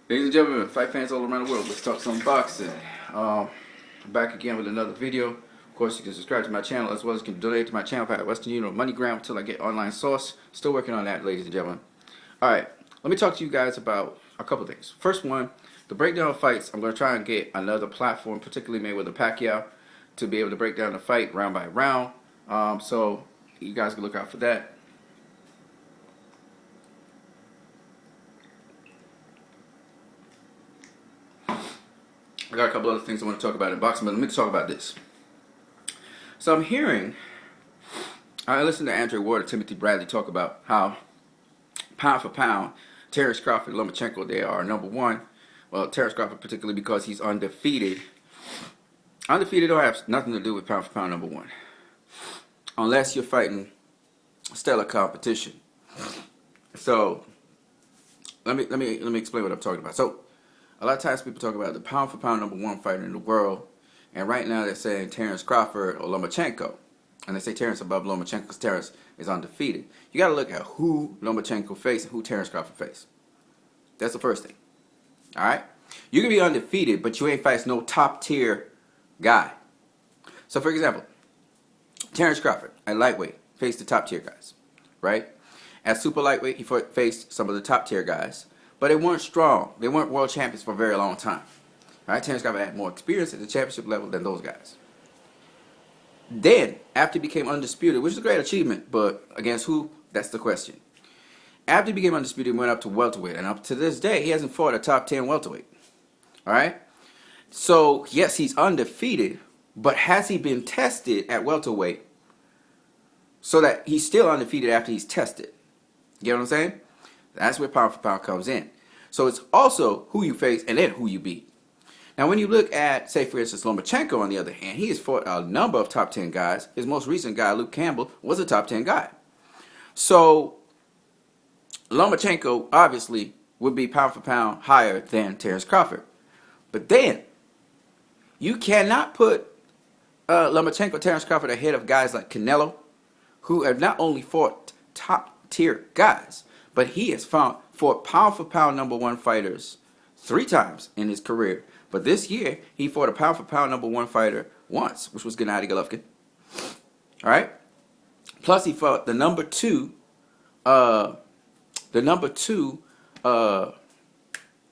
Ladies and gentlemen, fight fans all around the world, let's talk some boxing. Back again with another video. Of course, you can subscribe to my channel as well as you can donate to my channel via Western Union or MoneyGram until I get online source. Still working on that, ladies and gentlemen. Alright, let me talk to you guys about a couple things. First one, the breakdown of fights. I'm going to try and get another platform, particularly made with a Pacquiao, to be able to break down the fight round by round. So you guys can look out for that. I got a couple other things I want to talk about in boxing, but let me talk about this. So I'm hearing, I listened to Andre Ward and Timothy Bradley talk about how pound for pound, Terence Crawford and Lomachenko, they are number one. Well, Terence Crawford particularly because he's undefeated. Undefeated don't have nothing to do with pound for pound number one, unless you're fighting stellar competition. So let me explain what I'm talking about. So a lot of times people talk about the pound for pound number one fighter in the world, and right now they're saying Terence Crawford or Lomachenko, and they say Terence above Lomachenko because Terence is undefeated. You got to look at who Lomachenko faced and who Terence Crawford faced. That's the first thing. All right, you can be undefeated, but you ain't faced no top tier guy. So for example, Terence Crawford at lightweight faced the top tier guys, right? At super lightweight, he faced some of the top tier guys, but they weren't strong. They weren't world champions for a very long time. Right? Terence Crawford had more experience at the championship level than those guys. Then, after he became undisputed, which is a great achievement, but against who? That's the question. After he became undisputed, he went up to welterweight, and up to this day, he hasn't fought a top 10 welterweight. All right? So, yes, he's undefeated, but has he been tested at welterweight so that he's still undefeated after he's tested? You get what I'm saying? That's where pound for pound comes in. So it's also who you face and then who you beat. Now, when you look at, say, for instance, Lomachenko, on the other hand, he has fought a number of top 10 guys. His most recent guy, Luke Campbell, was a top 10 guy. So Lomachenko, obviously, would be pound for pound higher than Terence Crawford. But then, you cannot put Lomachenko, Terence Crawford ahead of guys like Canelo, who have not only fought top-tier guys, but he has fought pound for pound number one fighters 3 times in his career. But this year, he fought a pound for pound number one fighter once, which was Gennady Golovkin. All right. Plus, he fought the number two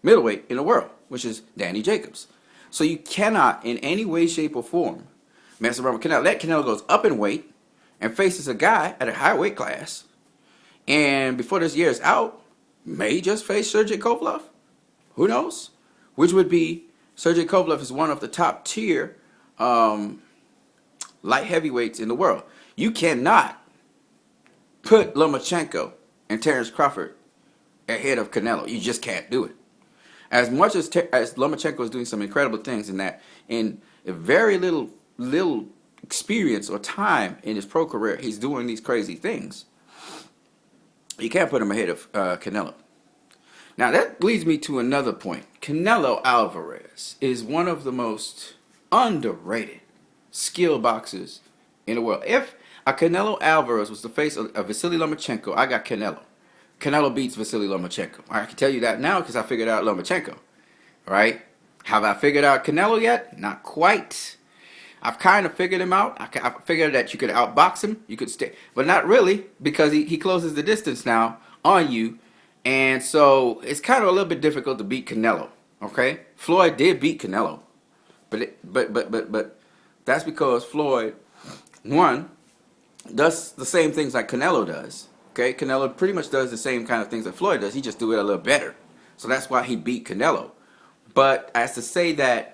middleweight in the world, which is Danny Jacobs. So you cannot, in any way, shape, or form, mess around with Canelo. Let Canelo goes up in weight and faces a guy at a high weight class, and before this year is out, may just face Sergey Kovalev. Who knows? Which would be, Sergey Kovalev is one of the top tier light heavyweights in the world. You cannot put Lomachenko and Terence Crawford ahead of Canelo. You just can't do it. As much as Lomachenko is doing some incredible things in that, in a very little experience or time in his pro career, he's doing these crazy things. You can't put him ahead of Canelo. Now that leads me to another point. Canelo Alvarez is one of the most underrated skill boxers in the world. If a Canelo Alvarez was the face of Vasily Lomachenko, I got Canelo. Canelo beats Vasily Lomachenko. I can tell you that now because I figured out Lomachenko. Right? Have I figured out Canelo yet? Not quite. I've kind of figured him out. I figured that you could outbox him. You could stay. But not really, because he closes the distance now on you. And so it's kind of a little bit difficult to beat Canelo. Okay? Floyd did beat Canelo. But that's because Floyd, one, does the same things like Canelo does. Okay? Canelo pretty much does the same kind of things that Floyd does. He just do it a little better. So that's why he beat Canelo. But as to say that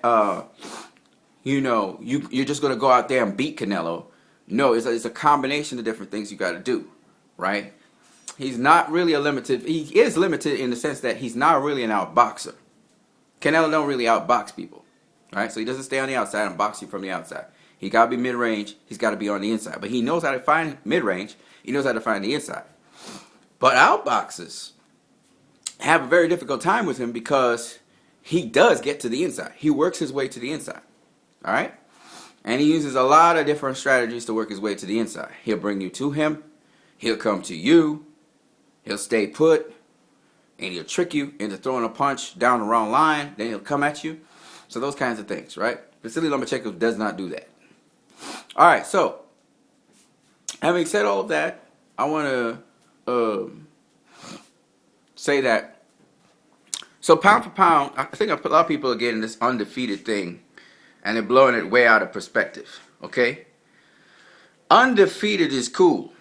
you're just going to go out there and beat Canelo. No, it's a combination of different things you got to do, right? He's not really he is limited in the sense that he's not really an outboxer. Canelo don't really outbox people, right? So he doesn't stay on the outside and box you from the outside. He got to be mid-range. He's got to be on the inside. But he knows how to find mid-range. He knows how to find the inside. But outboxers have a very difficult time with him because he does get to the inside. He works his way to the inside. All right? And he uses a lot of different strategies to work his way to the inside. He'll bring you to him. He'll come to you. He'll stay put. and he'll trick you into throwing a punch down the wrong line. Then he'll come at you. So those kinds of things, right? Vasily Lomachenko does not do that. All right, so having said all of that, I want to say that. So pound for pound, I think a lot of people are getting this undefeated thing, and they're blowing it way out of perspective. Okay, undefeated is cool.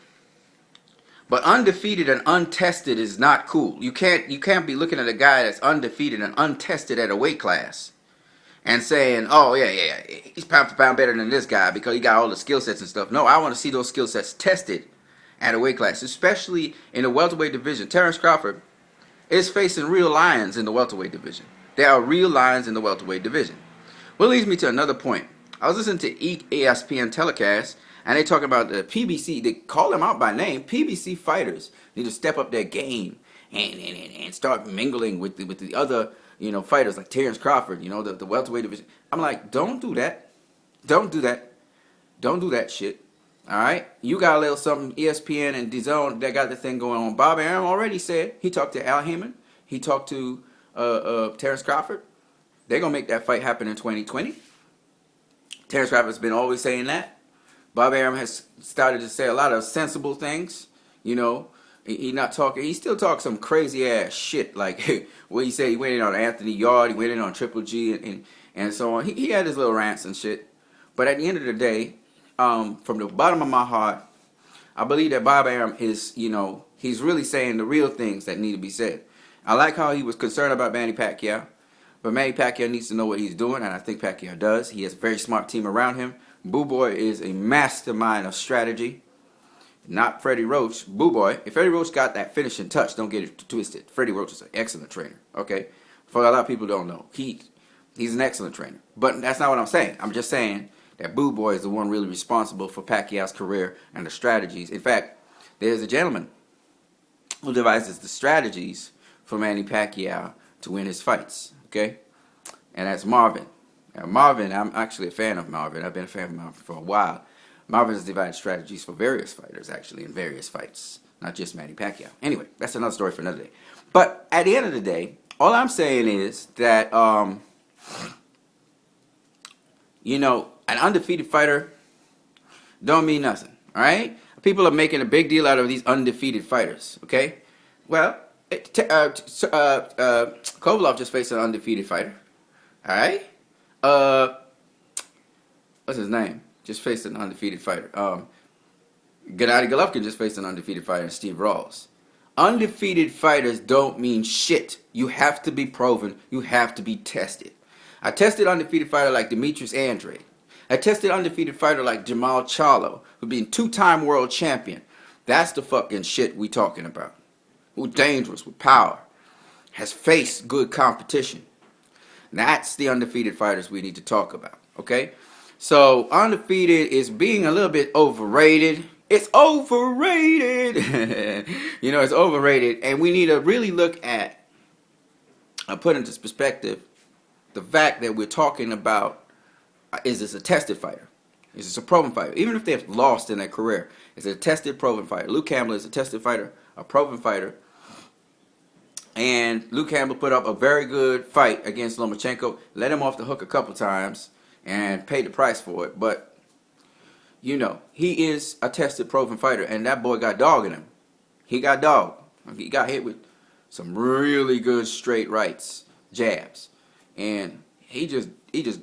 But undefeated and untested is not cool. You can't be looking at a guy that's undefeated and untested at a weight class and saying, oh, yeah, he's pound for pound better than this guy because he got all the skill sets and stuff. No, I want to see those skill sets tested at a weight class, especially in the welterweight division. Terrence Crawford is facing real lions in the welterweight division. There are real lions in the welterweight division. Well, leads me to another point. I was listening to ESPN telecast, and they talk about the PBC. They call them out by name. PBC fighters need to step up their game and start mingling with the other fighters like Terrence Crawford. The welterweight division. I'm like, don't do that. Don't do that. Don't do that shit. All right. You got a little something. ESPN and DAZN, they got the thing going on. Bob Arum already said he talked to Al Heyman. He talked to Terrence Crawford. They're gonna make that fight happen in 2020. Terrence Crawford's been always saying that. Bob Arum has started to say a lot of sensible things. He not talking. He still talks some crazy ass shit like what he said. He went in on Anthony Yard. He went in on Triple G and so on. He had his little rants and shit. But at the end of the day, from the bottom of my heart, I believe that Bob Arum is, he's really saying the real things that need to be said. I like how he was concerned about Manny Pacquiao, but Manny Pacquiao needs to know what he's doing, and I think Pacquiao does. He has a very smart team around him. Boo Boy is a mastermind of strategy, not Freddie Roach. Boo Boy, if Freddie Roach got that finishing touch, don't get it twisted. Freddie Roach is an excellent trainer, okay? For a lot of people don't know, he's an excellent trainer. But that's not what I'm saying. I'm just saying that Boo Boy is the one really responsible for Pacquiao's career and the strategies. In fact, there's a gentleman who devises the strategies for Manny Pacquiao to win his fights, okay? And that's Marvin. Now, Marvin, I'm actually a fan of Marvin. I've been a fan of Marvin for a while. Marvin has divided strategies for various fighters, actually, in various fights, not just Manny Pacquiao. Anyway, that's another story for another day. But at the end of the day, all I'm saying is that, an undefeated fighter don't mean nothing, all right? People are making a big deal out of these undefeated fighters, okay? Well, Kovalev just faced an undefeated fighter, all right? What's his name? Just faced an undefeated fighter. Gennady Golovkin just faced an undefeated fighter, and Steve Rawls. Undefeated fighters don't mean shit. You have to be proven. You have to be tested. I tested undefeated fighter like Demetrius Andrade. I tested undefeated fighter like Jamal Charlo, who being two-time world champion. That's the fucking shit we talking about. Who's dangerous with power, has faced good competition. That's the undefeated fighters we need to talk about, okay? So, undefeated is being a little bit overrated. It's overrated. It's overrated. And we need to really look at, put into perspective, the fact that we're talking about, is this a tested fighter? Is this a proven fighter? Even if they've lost in their career, is it a tested, proven fighter? Luke Campbell is a tested fighter, a proven fighter. And Luke Campbell put up a very good fight against Lomachenko, let him off the hook a couple times, and paid the price for it. But, he is a tested, proven fighter, and that boy got dog in him. He got dog. He got hit with some really good straight rights, jabs. And he just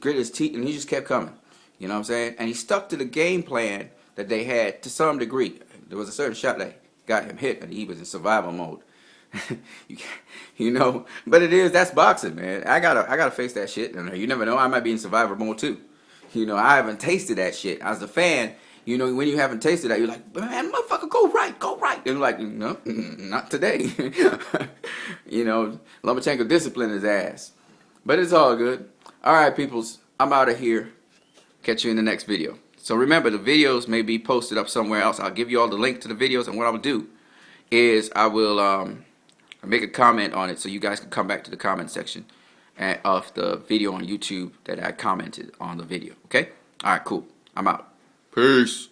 grit his teeth, and he just kept coming. You know what I'm saying? And he stuck to the game plan that they had to some degree. There was a certain shot that got him hit, and he was in survival mode. But that's boxing, man. I gotta face that shit, and you never know, I might be in survivor mode too. I haven't tasted that shit. As a fan, when you haven't tasted that, you're like, man, motherfucker, go right. And like, no, not today. Lomachenko disciplined his ass, but it's all good. All right, peoples, I'm out of here. Catch you in the next video. So remember, the videos may be posted up somewhere else. I'll give you all the link to the videos, and what I'll do is I will make a comment on it so you guys can come back to the comment section of the video on YouTube that I commented on the video. Okay? All right, cool. I'm out. Peace.